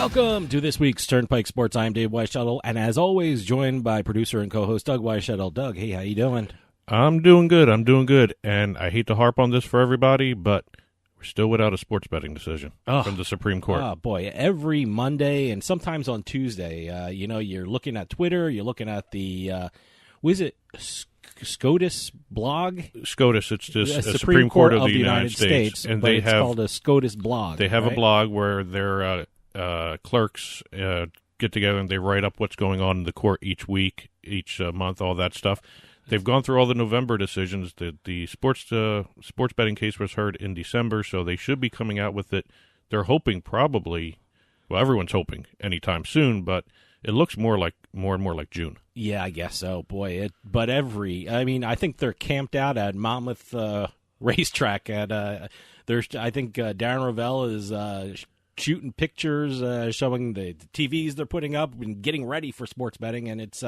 Welcome to this week's Turnpike Sports. I'm Dave Weishuttle, and as always, joined by producer and co-host Doug Weishuttle. Doug, hey, how you doing? I'm doing good, and I hate to harp on this for everybody, but we're still without a sports betting decision from the Supreme Court. Oh, boy, every Monday and sometimes on Tuesday, you're looking at Twitter, you're looking at the, SCOTUS blog? SCOTUS, it's just a Supreme Court of the United States, and it's called a SCOTUS blog. They have a blog where their clerks get together and they write up what's going on in the court each week, each month, all that stuff. They've gone through all the November decisions. The sports betting case was heard in December, so they should be coming out with it. They're hoping probably, well, everyone's hoping anytime soon, but it looks more and more like June. Yeah, I guess so. Boy, I think they're camped out at Monmouth Racetrack. I think Darren Rovell is shooting pictures, showing the TVs they're putting up and getting ready for sports betting, and it's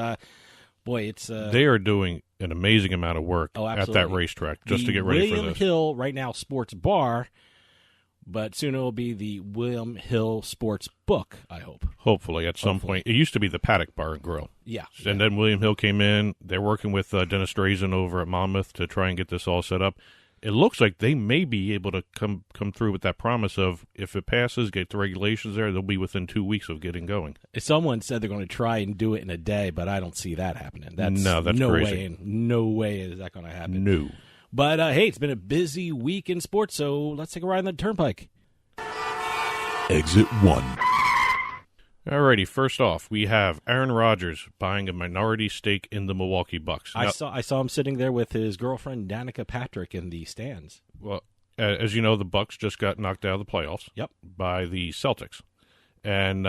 they are doing an amazing amount of work at that racetrack just to get ready for this. William Hill right now Sports Bar, but soon it will be the William Hill Sports Book, I hope. Hopefully at some point. It used to be the Paddock Bar and Grill. Yeah. And then William Hill came in. They're working with Dennis Drazen over at Monmouth to try and get this all set up. It looks like they may be able to come through with that promise of if it passes, get the regulations there, they'll be within 2 weeks of getting going. Someone said they're going to try and do it in a day, but I don't see that happening. That's no crazy. No way is that going to happen. No. But, hey, it's been a busy week in sports, so let's take a ride on the Turnpike. Exit 1. Alrighty, first off, we have Aaron Rodgers buying a minority stake in the Milwaukee Bucks. I saw him sitting there with his girlfriend Danica Patrick in the stands. Well, as you know, the Bucks just got knocked out of the playoffs by the Celtics, and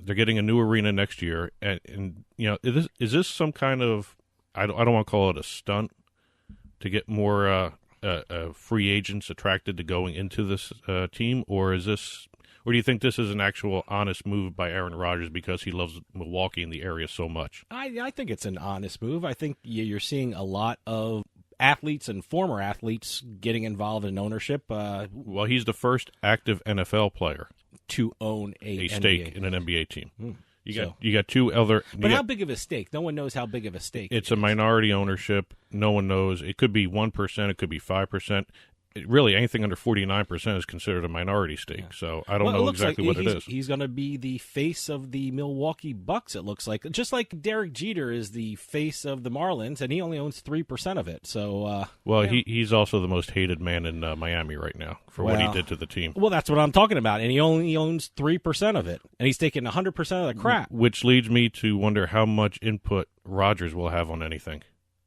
they're getting a new arena next year. And is this some kind of I don't want to call it a stunt to get more free agents attracted to going into this team, or is this? Or do you think this is an actual honest move by Aaron Rodgers because he loves Milwaukee and the area so much? I think it's an honest move. I think you're seeing a lot of athletes and former athletes getting involved in ownership. Well, he's the first active NFL player to own a stake in an NBA team. You got two other. But how big of a stake? No one knows how big of a stake. It's a minority ownership. No one knows. It could be 1%. It could be 5%. Really, anything under 49% is considered a minority stake, so I don't know exactly what it is. He's going to be the face of the Milwaukee Bucks, it looks like. Just like Derek Jeter is the face of the Marlins, and he only owns 3% of it. So, he's also the most hated man in Miami right now for what he did to the team. Well, that's what I'm talking about, and he only owns 3% of it, and he's taking 100% of the crap. Which leads me to wonder how much input Rodgers will have on anything.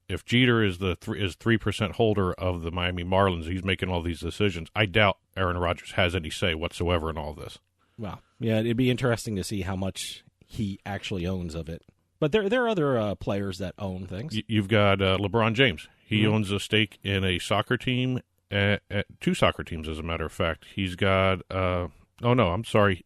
If Jeter is 3% holder of the Miami Marlins, he's making all these decisions. I doubt Aaron Rodgers has any say whatsoever in all this. Well, yeah, it'd be interesting to see how much he actually owns of it. But there are other players that own things. You've got LeBron James. He owns a stake in a soccer team, two soccer teams, as a matter of fact. He's got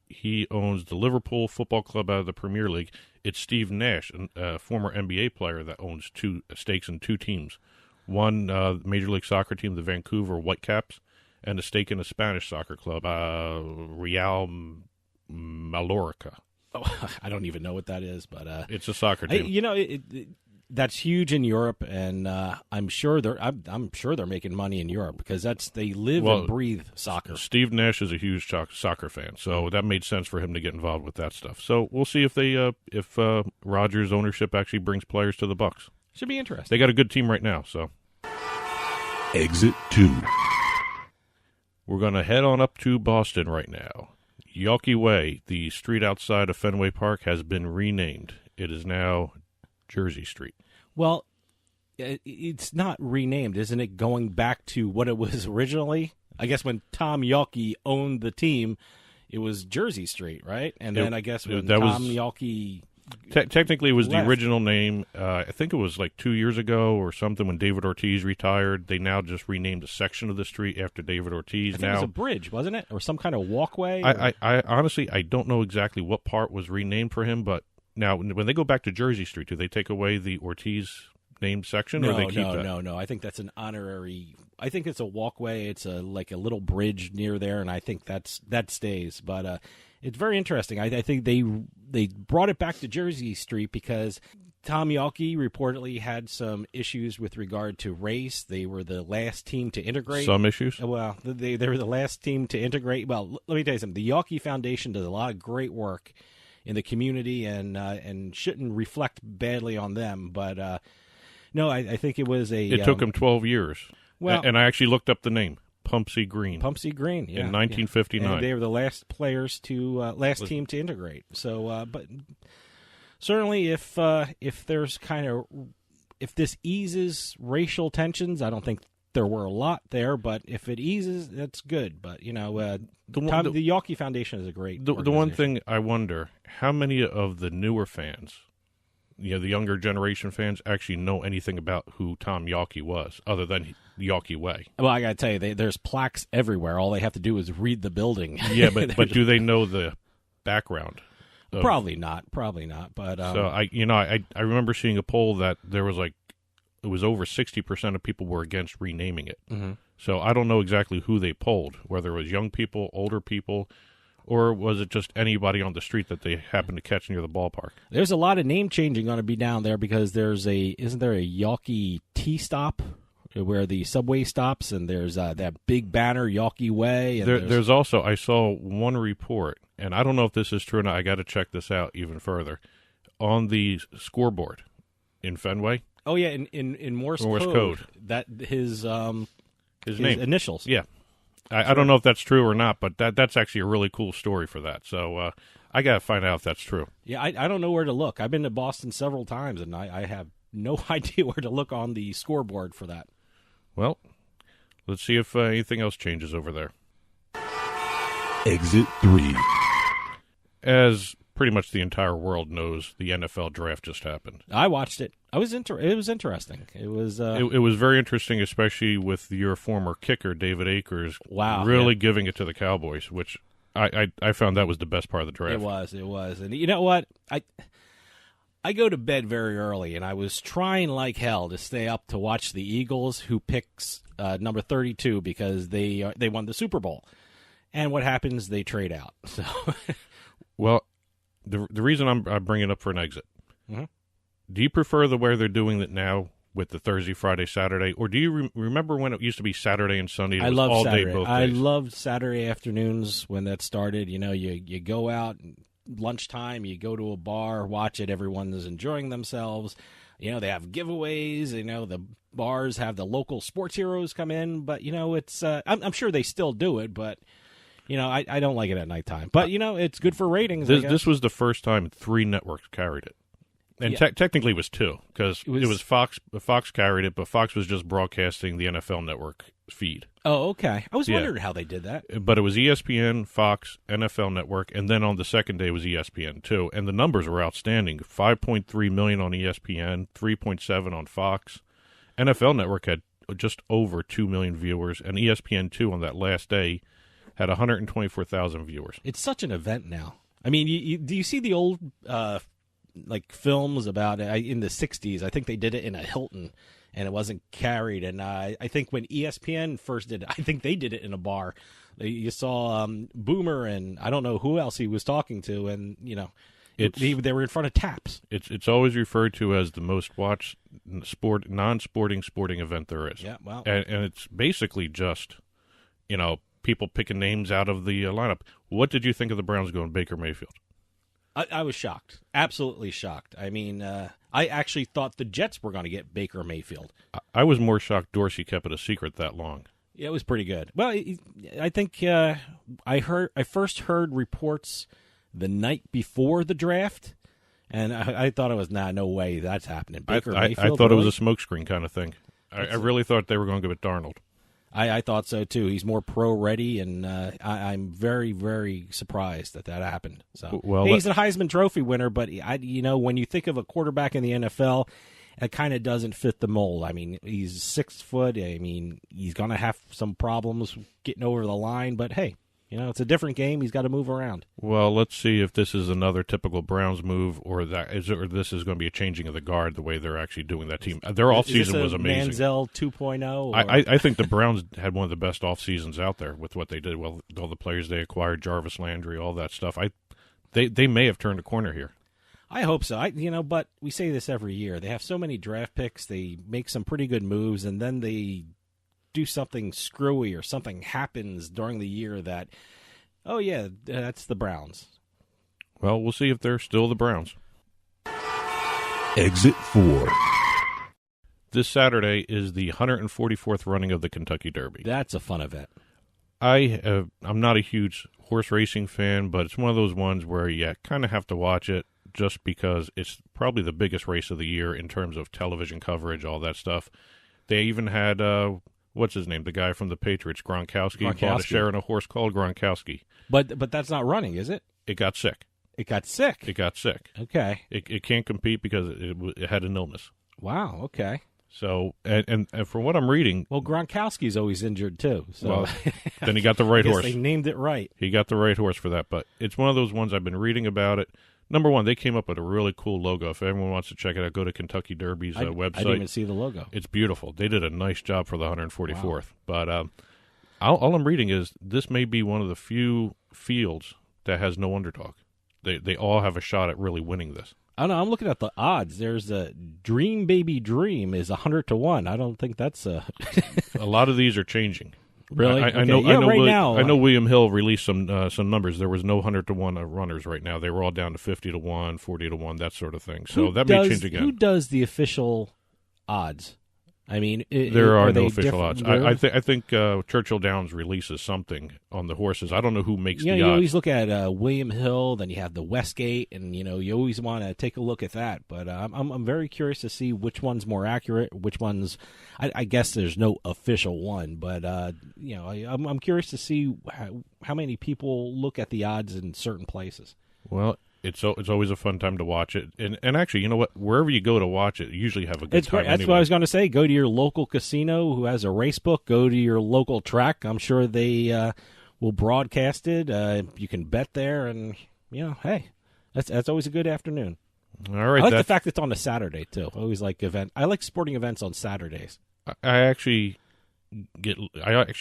he owns the Liverpool Football Club out of the Premier League. It's Steve Nash, a former NBA player, that owns two stakes in two teams. One Major League Soccer team, the Vancouver Whitecaps, and a stake in a Spanish soccer club, Real Mallorca. Oh, I don't even know what that is, but it's a soccer team. That's huge in Europe, and I'm sure they're making money in Europe because they live and breathe soccer. Steve Nash is a huge soccer fan, so that made sense for him to get involved with that stuff. So we'll see if Rodgers' ownership actually brings players to the Bucks. Should be interesting. They got a good team right now. So Exit 2. We're going to head on up to Boston right now. Yawkey Way, the street outside of Fenway Park, has been renamed. It is now Jersey Street. Well, it's not renamed, isn't it? Going back to what it was originally. I guess when Tom Yawkey owned the team, it was Jersey Street, right? And then I guess when Tom Yawkey technically it was left. The original name. I think it was like 2 years ago or something when David Ortiz retired. They now just renamed a section of the street after David Ortiz. I think it was a bridge, wasn't it, or some kind of walkway? I honestly don't know exactly what part was renamed for him, but. Now, when they go back to Jersey Street, do they take away the Ortiz named section, or they keep that? No. I think that's an honorary. I think it's a walkway. It's like a little bridge near there, and I think that stays. But It's very interesting. I think they brought it back to Jersey Street because Tom Yawkey reportedly had some issues with regard to race. They were the last team to integrate. Some issues? Well, they were the last team to integrate. Well, let me tell you something. The Yawkey Foundation does a lot of great work in the community and shouldn't reflect badly on them. But, no, I think it was a... It took them 12 years. Well, and I actually looked up the name. Pumpsie Green. Pumpsie Green, yeah. In 1959. And they were the last players last team to integrate. So, but certainly if there's if this eases racial tensions, I don't think there were a lot there, but if it eases, that's good. But, the Yawkey Foundation is a great The one thing I wonder, how many of the newer fans, the younger generation fans, actually know anything about who Tom Yawkey was, other than Yawkey Way? Well, I got to tell you, there's plaques everywhere. All they have to do is read the building. Yeah, but do they know the background? Probably not. But so I remember seeing a poll that there was it was over 60% of people were against renaming it. Mm-hmm. So I don't know exactly who they polled, whether it was young people, older people, or was it just anybody on the street that they happened to catch near the ballpark? There's a lot of name changing going to be down there because isn't there a Yawkey T-stop where the subway stops, and there's that big banner, Yawkey Way. And there's also, I saw one report, and I don't know if this is true or not. I got to check this out even further. On the scoreboard in Fenway. Oh yeah, in Morse code. That his name, initials. Yeah, I don't know if that's true or not, but that's actually a really cool story for that. So I got to find out if that's true. Yeah, I don't know where to look. I've been to Boston several times, and I have no idea where to look on the scoreboard for that. Well, let's see if anything else changes over there. Exit 3. As pretty much the entire world knows, the NFL draft just happened. I watched it. It was interesting. It was it was very interesting, especially with your former kicker, David Akers, really giving it to the Cowboys, which I found that was the best part of the draft. It was. And you know what? I go to bed very early, and I was trying like hell to stay up to watch the Eagles, who picks number 32 because they won the Super Bowl. And what happens? They trade out. So, well, the reason I'm bringing it up for an exit. Mm-hmm. Do you prefer the way they're doing it now with the Thursday, Friday, Saturday, or do you remember when it used to be Saturday and Sunday? I love Saturday. Day, both days? I loved Saturday afternoons when that started. You go out. Lunchtime, you go to a bar, watch it, everyone is enjoying themselves. They have giveaways, the bars have the local sports heroes come in, but, it's, I'm sure they still do it, but, I don't like it at nighttime. But, it's good for ratings. This was the first time 3 networks carried it. And technically it was 2, because it was Fox. Fox carried it, but Fox was just broadcasting the NFL Network feed. Oh, okay. I was wondering how they did that. But it was ESPN, Fox, NFL Network, and then on the second day was ESPN too. And the numbers were outstanding: 5.3 million on ESPN, 3.7 on Fox. NFL Network had just over 2 million viewers, and ESPN2 on that last day had 124,000 viewers. It's such an event now. I mean, do you see the old films about it in the 60s? I think they did it in a Hilton, and it wasn't carried. And I think when ESPN first did it, I think they did it in a bar. You saw Boomer, and I don't know who else he was talking to, and they were in front of taps. It's always referred to as the most watched non-sporting sporting event there is. Yeah, well, and it's basically just people picking names out of the lineup. What did you think of the Browns going Baker Mayfield? I was shocked, absolutely shocked. I mean, I actually thought the Jets were going to get Baker Mayfield. I was more shocked Dorsey kept it a secret that long. Yeah, it was pretty good. Well, I think I first heard reports the night before the draft, and I thought it was no way that's happening. Baker Mayfield. I thought it was a smokescreen kind of thing. I really thought they were going to give it Darnold. I thought so too. He's more pro-ready, and I'm very, very surprised that happened. So he's a Heisman Trophy winner, but when you think of a quarterback in the NFL, it kind of doesn't fit the mold. I mean, he's 6 foot. I mean, he's going to have some problems getting over the line, but hey, It's a different game. He's got to move around. Well, let's see if this is another typical Browns move, or this is going to be a changing of the guard, the way they're actually doing that team. Their offseason was amazing. Manziel 2.0? I think the Browns had one of the best off seasons out there with what they did. Well, all the players they acquired, Jarvis Landry, all that stuff. They may have turned a corner here. I hope so. But we say this every year. They have so many draft picks. They make some pretty good moves, and then they do something screwy or something happens during the year that, oh yeah, that's the Browns. Well, we'll see if they're still the Browns. Exit 4. This Saturday is the 144th running of the Kentucky Derby. That's a fun event. I'm not a huge horse racing fan, but it's one of those ones where you kind of have to watch it just because it's probably the biggest race of the year in terms of television coverage, all that stuff. They even had what's his name? The guy from the Patriots, Gronkowski. Bought a share in a horse called Gronkowski. But that's not running, is it? It got sick. It got sick? It got sick. Okay. It can't compete because it had an illness. Wow, okay. So, and from what I'm reading... Well, Gronkowski's always injured, too. So. Well, then he got the right horse. They named it right. He got the right horse for that, but it's one of those ones I've been reading about it. Number one, they came up with a really cool logo. If everyone wants to check it out, go to Kentucky Derby's website. I didn't even see the logo. It's beautiful. They did a nice job for the 144th. Wow. But all I'm reading is this may be one of the few fields that has no underdog. They all have a shot at really winning this. I don't know. I'm looking at the odds. There's a Dream Baby Dream is 100-1. I don't think that's a. A lot of these are changing. Really? I know. I know William Hill released some numbers. There was no 100-1 runners right now. They were all down to 50-1, 40-1 that sort of thing. So that may change again. Who does the official odds? I mean, there are no official odds. Really? I think Churchill Downs releases something on the horses. I don't know who makes the odds. You always look at William Hill, then you have the Westgate, and you always want to take a look at that. But I'm very curious to see which one's more accurate, which one's. I guess there's no official one, but I'm curious to see how many people look at the odds in certain places. Well, it's always a fun time to watch it, and actually, you know what? Wherever you go to watch it, you usually have a good time. That's what I was going to say. Go to your local casino who has a race book. Go to your local track. I'm sure they will broadcast it. You can bet there, and hey, that's always a good afternoon. All right, I like the fact it's on a Saturday too. I always like I like sporting events on Saturdays. I actually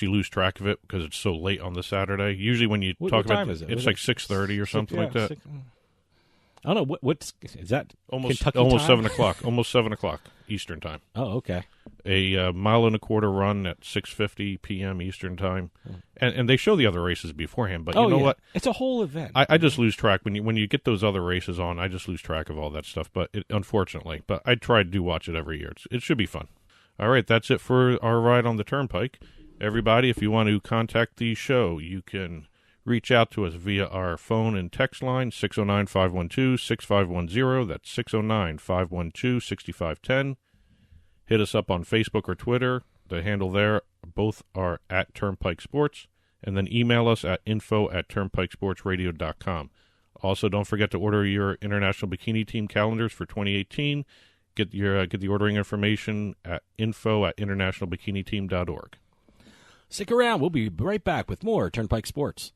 lose track of it because it's so late on the Saturday. Usually, when you talk about it, it's like 6:30 or something like that. I don't know what's is that almost Kentucky almost time? 7:00, almost 7:00 Eastern time. Oh, okay. A mile and a quarter run at 6:50 p.m. Eastern time, and they show the other races beforehand. But you know what? It's a whole event. I just lose track when you get those other races on. I just lose track of all that stuff. But unfortunately, I try to watch it every year. It should be fun. All right, that's it for our ride on the Turnpike. Everybody, if you want to contact the show, you can reach out to us via our phone and text line, 609-512-6510. That's 609-512-6510. Hit us up on Facebook or Twitter. The handle there, both are at Turnpike Sports. And then email us at info@turnpikesportsradio.com. Also, don't forget to order your International Bikini Team calendars for 2018. Get the ordering information at info@internationalbikini-team.org. Stick around. We'll be right back with more Turnpike Sports.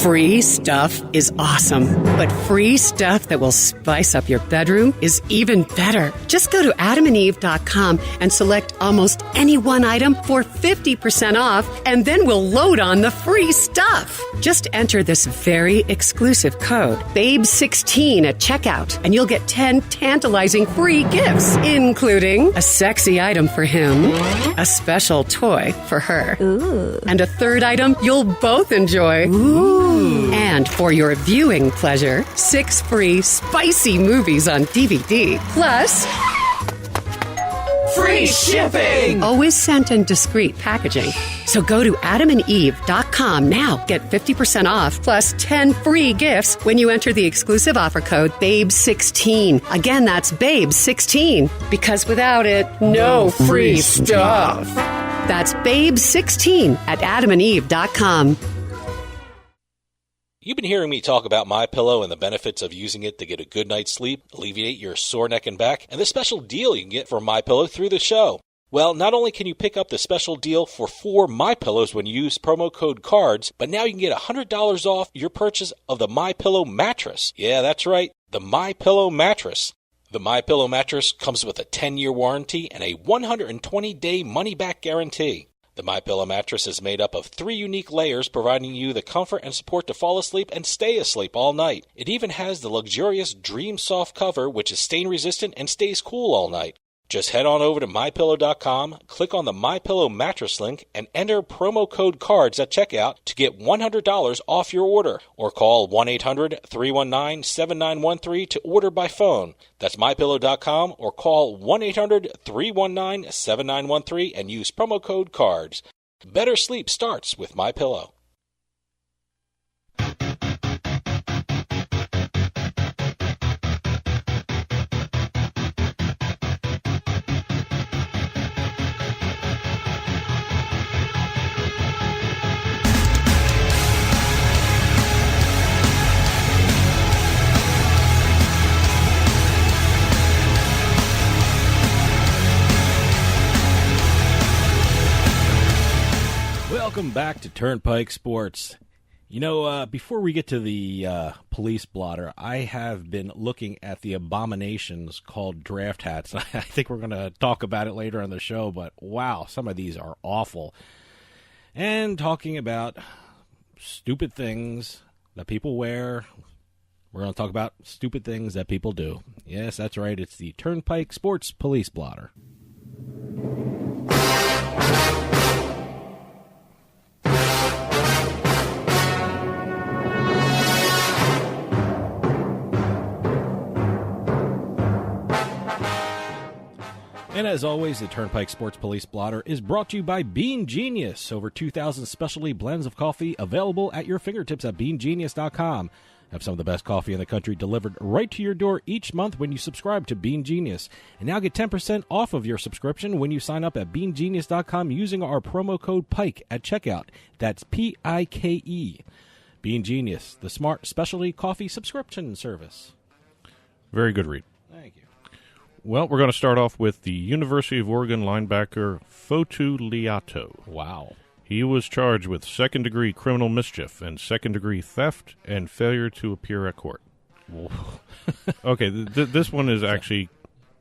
Free stuff is awesome, but free stuff that will spice up your bedroom is even better. Just go to adamandeve.com and select almost any one item for 50% off, and then we'll load on the free stuff. Just enter this very exclusive code, BABE16 at checkout, and you'll get 10 tantalizing free gifts, including a sexy item for him, a special toy for her, and a third item you'll both enjoy. And for your viewing pleasure, 6 free spicy movies on DVD. Plus, free free shipping. Always sent in discreet packaging. So go to adamandeve.com now. Get 50% off plus 10 free gifts when you enter the exclusive offer code BABE16. Again, that's BABE16. Because without it, no free stuff. That's BABE16 at adamandeve.com. You've been hearing me talk about MyPillow and the benefits of using it to get a good night's sleep, alleviate your sore neck and back, and the special deal you can get from MyPillow through the show. Well, not only can you pick up the special deal for 4 MyPillows when you use promo code CARDS, but now you can get $100 off your purchase of the MyPillow mattress. Yeah, that's right, the MyPillow mattress. The MyPillow mattress comes with a 10-year warranty and a 120-day money-back guarantee. The MyPillow mattress is made up of 3 unique layers, providing you the comfort and support to fall asleep and stay asleep all night. It even has the luxurious Dream Soft cover, which is stain-resistant and stays cool all night. Just head on over to MyPillow.com, click on the MyPillow mattress link, and enter promo code CARDS at checkout to get $100 off your order. Or call 1-800-319-7913 to order by phone. That's MyPillow.com or call 1-800-319-7913 and use promo code CARDS. Better sleep starts with MyPillow. Welcome back to Turnpike Sports. You know, before we get to the police blotter, I have been looking at the abominations called draft hats. I think we're going to talk about it later on the show, but wow, some of these are awful. And talking about stupid things that people wear, we're going to talk about stupid things that people do. Yes, that's right. It's the Turnpike Sports Police Blotter. And as always, the Turnpike Sports Police Blotter is brought to you by Bean Genius. Over 2,000 specialty blends of coffee available at your fingertips at BeanGenius.com. Have some of the best coffee in the country delivered right to your door each month when you subscribe to Bean Genius. And now get 10% off of your subscription when you sign up at BeanGenius.com using our promo code PIKE at checkout. That's PIKE. Bean Genius, the smart specialty coffee subscription service. Very good read. Thank you. Well, we're going to start off with the University of Oregon linebacker Fotu Liato. Wow. He was charged with second-degree criminal mischief and second-degree theft and failure to appear at court. Okay, this one is actually...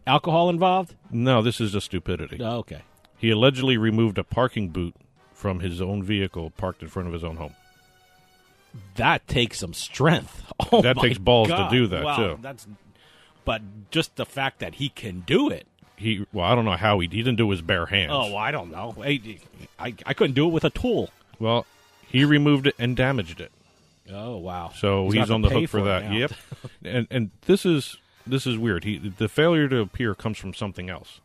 Alcohol involved? No, this is just stupidity. Oh, okay. He allegedly removed a parking boot from his own vehicle parked in front of his own home. That takes some strength. Oh, that takes balls God. to do that, well, too. But just the fact that he can do it. I don't know how he didn't do it with his bare hands. Oh, I don't know. I couldn't do it with a tool. Well, he removed it and damaged it. Oh, wow. So he's on the hook for that. Yep. and this is weird. The failure to appear comes from something else.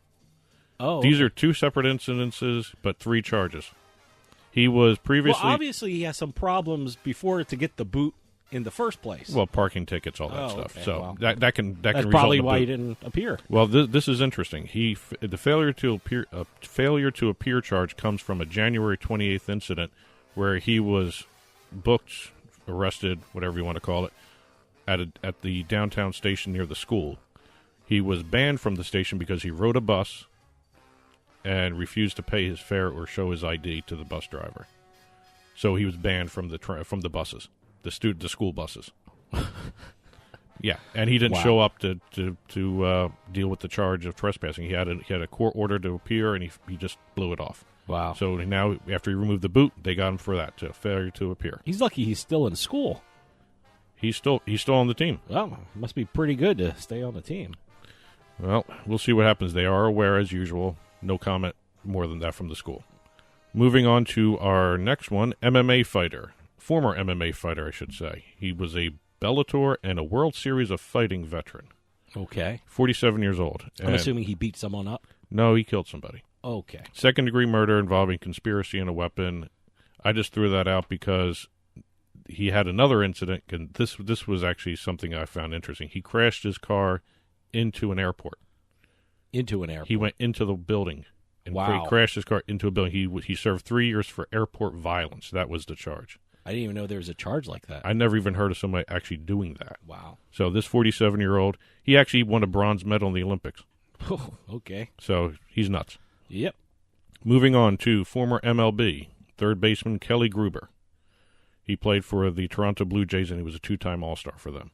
Oh. These are 2 separate incidences, but 3 charges. He was previously... Well, obviously he has some problems before to get the boot in the first place. Well, parking tickets, all that stuff. Okay, so well, that can that's result probably in a why boot. he didn't appear. Well, this is interesting. The failure to appear charge comes from a January 28th incident where he was booked, arrested, whatever you want to call it, at the downtown station near the school. He was banned from the station because he rode a bus and refused to pay his fare or show his ID to the bus driver. So he was banned from the buses. The school buses. Yeah, and he didn't show up to deal with the charge of trespassing. He had a court order to appear, and he just blew it off. Wow. So now, after he removed the boot, they got him for that, to failure to appear. He's lucky he's still in school. He's still on the team. Well, it must be pretty good to stay on the team. Well, we'll see what happens. They are aware, as usual. No comment more than that from the school. Moving on to our next one, MMA fighter. Former MMA fighter, I should say. He was a Bellator and a World Series of Fighting veteran. Okay. 47 years old. I'm assuming he beat someone up. No, he killed somebody. Okay. Second-degree murder involving conspiracy and a weapon. I just threw that out because he had another incident, and this was actually something I found interesting. He crashed his car into an airport. Into an airport? He went into the building. And wow. He crashed his car into a building. He served 3 years for airport violence. That was the charge. I didn't even know there was a charge like that. I never even heard of somebody actually doing that. Wow. So this 47-year-old, he actually won a bronze medal in the Olympics. Oh, okay. So he's nuts. Yep. Moving on to former MLB, third baseman Kelly Gruber. He played for the Toronto Blue Jays, and he was a two-time All-Star for them.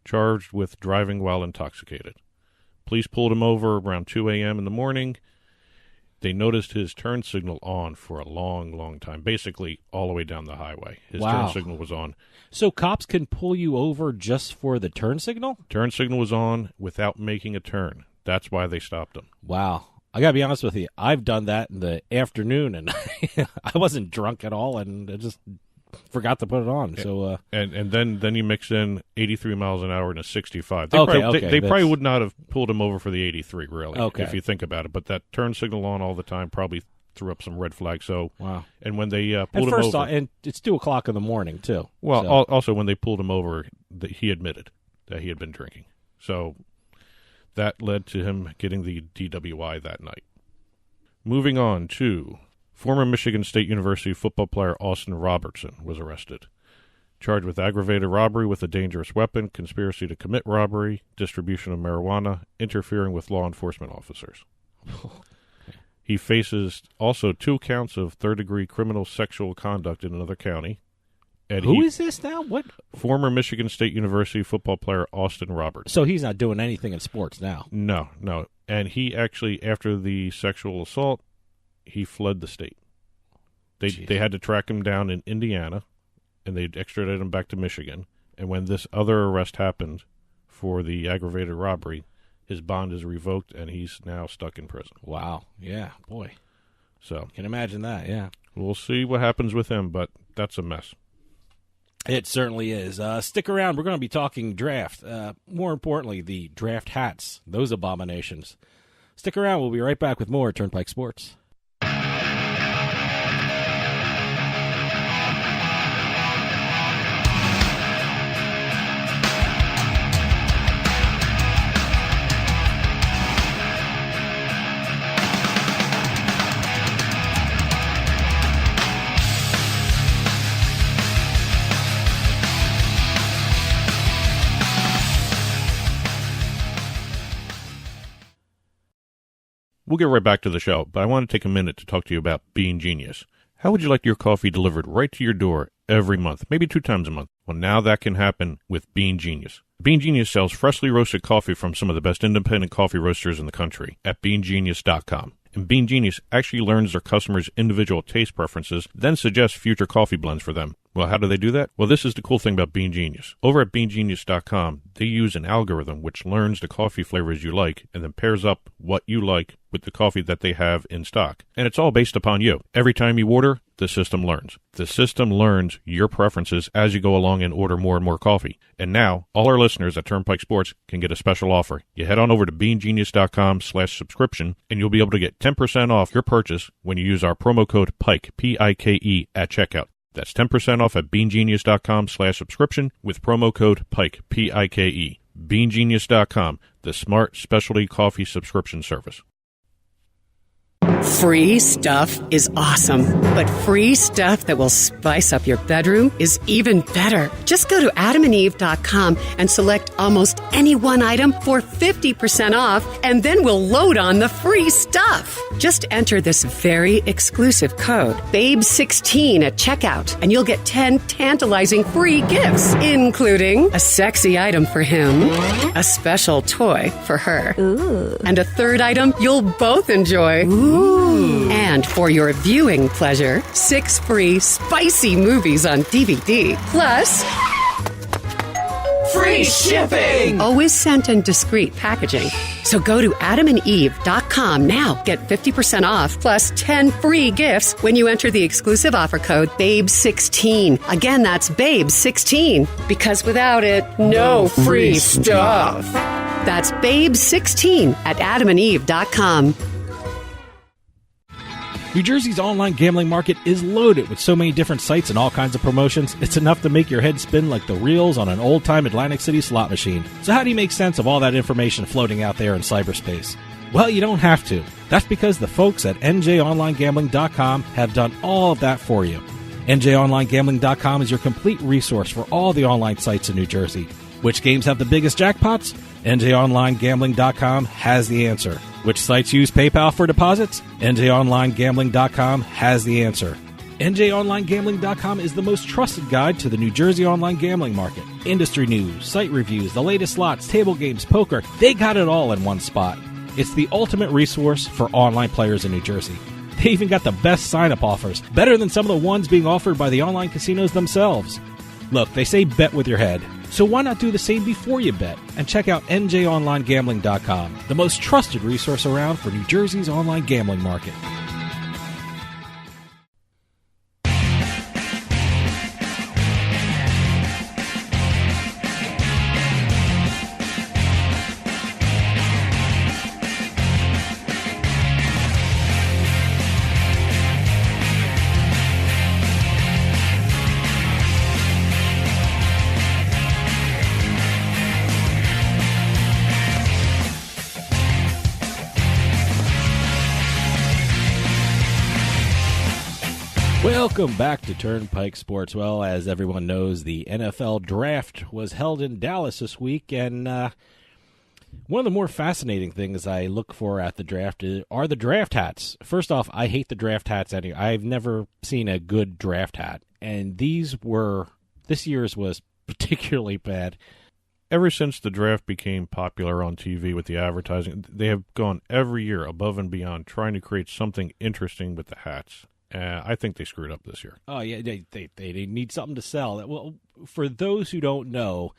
Charged with driving while intoxicated. Police pulled him over around 2 a.m. in the morning. They noticed his turn signal on for a long, long time, basically all the way down the highway. His turn signal was on. So cops can pull you over just for the turn signal? Turn signal was on without making a turn. That's why they stopped him. Wow. I got to be honest with you. I've done that in the afternoon, and I wasn't drunk at all, and I just forgot to put it on. So and then you mix in 83 miles an hour and a 65. They probably would not have pulled him over for the 83, really, okay, if you think about it. But that turn signal on all the time probably threw up some red flags. So wow. And when they pulled him over, and it's 2:00 in the morning too. Well, so. Also when they pulled him over, he admitted that he had been drinking. So that led to him getting the DWI that night. Moving on to former Michigan State University football player Austin Robertson was arrested. Charged with aggravated robbery with a dangerous weapon, conspiracy to commit robbery, distribution of marijuana, interfering with law enforcement officers. He faces also 2 counts of third-degree criminal sexual conduct in another county. And Who is this now? What? Former Michigan State University football player Austin Robertson. So he's not doing anything in sports now? No. And he actually, after the sexual assault, he fled the state. They had to track him down in Indiana, and they extradited him back to Michigan. And when this other arrest happened for the aggravated robbery, his bond is revoked, and he's now stuck in prison. Wow. Yeah, boy. So can imagine that, yeah. We'll see what happens with him, but that's a mess. It certainly is. Stick around. We're going to be talking draft. More importantly, the draft hats, those abominations. Stick around. We'll be right back with more Turnpike Sports. We'll get right back to the show, but I want to take a minute to talk to you about Bean Genius. How would you like your coffee delivered right to your door every month, maybe 2 times a month? Well, now that can happen with Bean Genius. Bean Genius sells freshly roasted coffee from some of the best independent coffee roasters in the country at beangenius.com. And Bean Genius actually learns their customers' individual taste preferences, then suggests future coffee blends for them. Well, how do they do that? Well, this is the cool thing about Bean Genius. Over at beangenius.com, they use an algorithm which learns the coffee flavors you like and then pairs up what you like with the coffee that they have in stock. And it's all based upon you. Every time you order, the system learns. The system learns your preferences as you go along and order more and more coffee. And now, all our listeners at Turnpike Sports can get a special offer. You head on over to beangenius.com/subscription, and you'll be able to get 10% off your purchase when you use our promo code PIKE, P-I-K-E, at checkout. That's 10% off at beangenius.com/subscription with promo code PIKE, P-I-K-E. beangenius.com, the smart specialty coffee subscription service. Free stuff is awesome, but free stuff that will spice up your bedroom is even better. Just go to adamandeve.com and select almost any one item for 50% off, and then we'll load on the free stuff. Just enter this very exclusive code, BABE16 at checkout, and you'll get 10 tantalizing free gifts, including a sexy item for him, a special toy for her, and a third item you'll both enjoy. And for your viewing pleasure, 6 free spicy movies on DVD. Plus, free shipping! Always sent in discreet packaging. So go to adamandeve.com now. Get 50% off plus 10 free gifts when you enter the exclusive offer code BABE16. Again, that's BABE16. Because without it, no free stuff. That's BABE16 at adamandeve.com. New Jersey's online gambling market is loaded with so many different sites and all kinds of promotions, it's enough to make your head spin like the reels on an old-time Atlantic City slot machine. So how do you make sense of all that information floating out there in cyberspace? Well, you don't have to. That's because the folks at njonlinegambling.com have done all of that for you. njonlinegambling.com is your complete resource for all the online sites in New Jersey. Which games have the biggest jackpots? njonlinegambling.com has the answer. Which sites use PayPal for deposits? njonlinegambling.com has the answer. njonlinegambling.com is the most trusted guide to the New Jersey online gambling market. Industry news, site reviews, the latest slots, table games, poker, they got it all in one spot. It's the ultimate resource for online players in New Jersey. They even got the best sign-up offers, better than some of the ones being offered by the online casinos themselves. Look, they say bet with your head. So why not do the same before you bet and check out njonlinegambling.com, the most trusted resource around for New Jersey's online gambling market. Welcome back to Turnpike Sports. Well, as everyone knows, the NFL Draft was held in Dallas this week, and one of the more fascinating things I look for at the draft are the draft hats. First off, I hate the draft hats anyway. I've never seen a good draft hat, and this year's was particularly bad. Ever since the draft became popular on TV with the advertising, they have gone every year above and beyond trying to create something interesting with the hats. I think they screwed up this year. Oh, yeah, they need something to sell. Well, for those who don't know,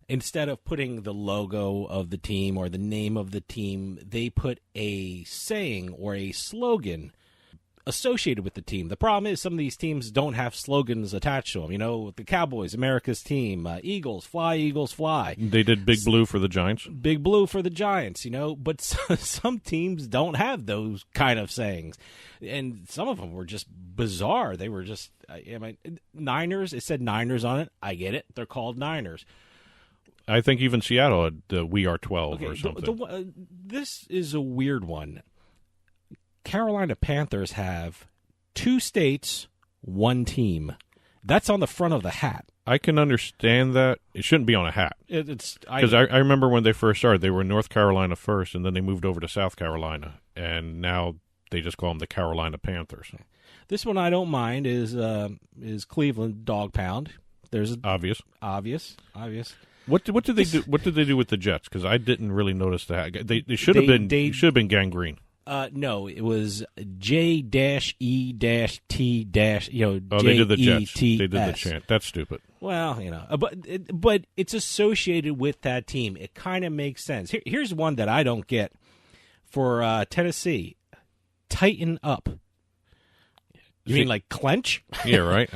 instead of putting the logo of the team or the name of the team, they put a saying or a slogan associated with the team. The problem is some of these teams don't have slogans attached to them. You know, the Cowboys, America's team, Eagles, fly. They did Big Blue for the Giants. Big Blue for the Giants, you know, but some teams don't have those kind of sayings. And some of them were just bizarre. They were just, Niners, it said Niners on it. I get it. They're called Niners. I think even Seattle had the We Are 12 or something. This is a weird one. Carolina Panthers have 2 states, 1 team. That's on the front of the hat. I can understand that. It shouldn't be on a hat. Because I remember when they first started, they were in North Carolina first, and then they moved over to South Carolina, and now they just call them the Carolina Panthers. This one I don't mind is Cleveland Dog Pound. There's obvious. What did they do? What did they do with the Jets? Because I didn't really notice that. They should have been gangrene. No, it was J-E-T- Oh, they did the Jets. They did the chant. That's stupid. Well, but it's associated with that team. It kind of makes sense. Here's one that I don't get for Tennessee. Tighten up. You mean like clench? Yeah, right.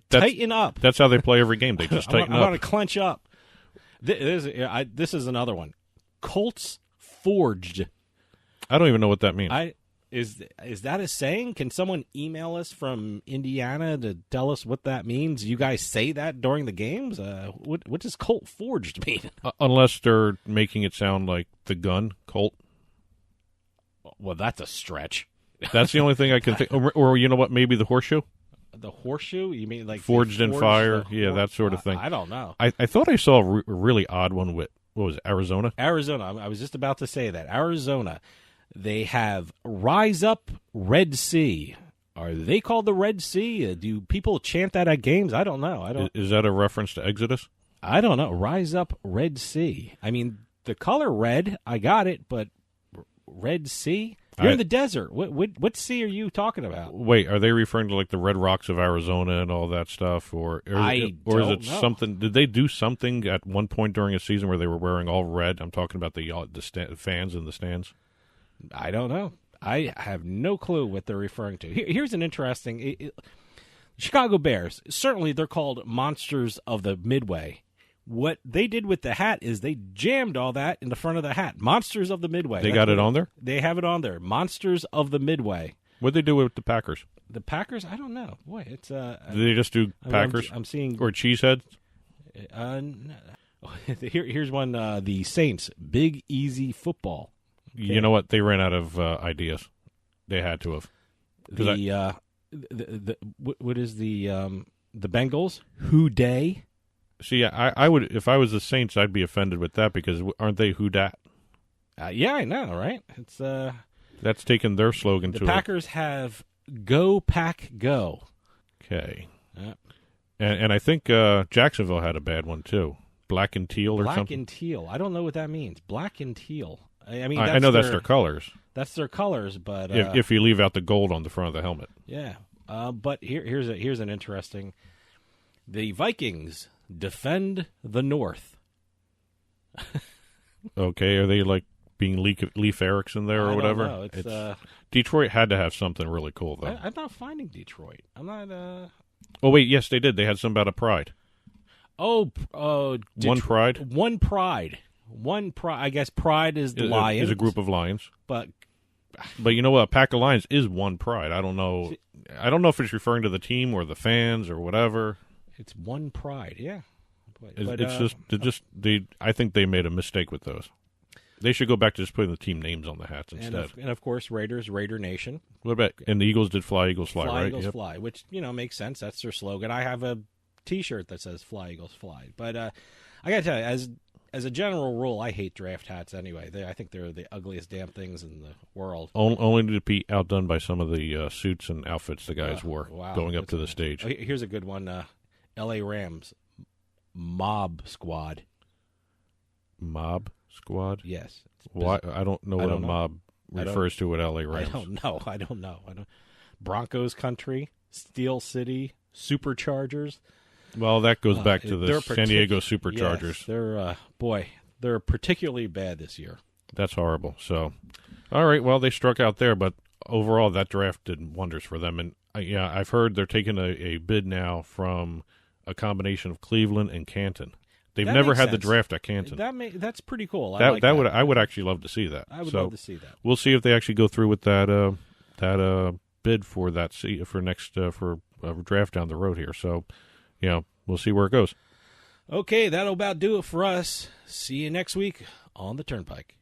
Tighten up. That's how they play every game. They just tighten up. I want to clench up. This is another one. Colts Forged. I don't even know what that means. Is that a saying? Can someone email us from Indiana to tell us what that means? You guys say that during the games? What does Colt Forged mean? Unless they're making it sound like the gun, Colt. Well, that's a stretch. That's the only thing I can think. Or you know what? Maybe the horseshoe. The horseshoe? You mean like forged in fire? Yeah, that sort of thing. I don't know. I thought I saw a really odd one with, what was it, Arizona? Arizona. I was just about to say that. Arizona. They have Rise Up Red Sea. Are they called the Red Sea? Do people chant that at games? I don't know. Is that a reference to Exodus? I don't know. Rise Up Red Sea. I mean, the color red, I got it, but Red Sea? You're in the desert. What sea are you talking about? Wait, are they referring to like the Red Rocks of Arizona and all that stuff, or is it something? Did they do something at one point during a season where they were wearing all red? I'm talking about the fans in the stands. I don't know. I have no clue what they're referring to. Here's an interesting Chicago Bears. Certainly, they're called Monsters of the Midway. What they did with the hat is they jammed all that in the front of the hat. Monsters of the Midway. They got it on there? They have it on there. Monsters of the Midway. What'd they do with the Packers? The Packers? I don't know. Boy, it's Did they just do Packers? I'm seeing or Cheeseheads. Here's one. The Saints, Big Easy Football. Okay. You know what? They ran out of ideas. They had to have. What is the Bengals? Who Day? See, I would, if I was the Saints, I'd be offended with that because aren't they who dat? Yeah, I know, right? It's that's taken their slogan the to Packers have Go Pack Go. Okay. Yep. And I think Jacksonville had a bad one too. Black and teal or something. Black and teal. I don't know what that means. Black and teal. I mean, I know that's their colors. That's their colors, but if you leave out the gold on the front of the helmet. Yeah. But here's an interesting. The Vikings defend the North. Okay, are they like being Leif Erikson there or whatever? I don't know. Detroit had to have something really cool though. I'm not finding Detroit. I'm not. Oh wait, yes they did. They had something about a pride. One pride. One pride. I guess pride is the lions. Is a group of lions. But you know what? A pack of lions is one pride. I don't know. I don't know if it's referring to the team or the fans or whatever. It's one pride. Yeah. I think they made a mistake with those. They should go back to just putting the team names on the hats instead. And of course, Raiders, Raider Nation. What about, and the Eagles did Fly, Eagles, Fly, Fly, right? Eagles, Fly, which, makes sense. That's their slogan. I have a T-shirt that says Fly, Eagles, Fly. But I got to tell you, as a general rule, I hate draft hats anyway. I think they're the ugliest damn things in the world. Only to be outdone by some of the suits and outfits the guys wore going up to the stage. Here's a good one. L.A. Rams, Mob Squad. Mob Squad? Yes. Why? I don't know what a mob refers to with L.A. Rams. I don't know. Broncos Country, Steel City, Superchargers. Well, that goes back to the San Diego Superchargers. Yes, they're particularly bad this year. That's horrible. So, all right, well, they struck out there, but overall, that draft did wonders for them. And, I've heard they're taking a bid now from a combination of Cleveland and Canton. They've never had the draft at Canton. That's pretty cool. I would actually love to see that. I would love to see that. We'll see if they actually go through with that bid for that for next for a draft down the road here. So, we'll see where it goes. Okay, that'll about do it for us. See you next week on the Turnpike.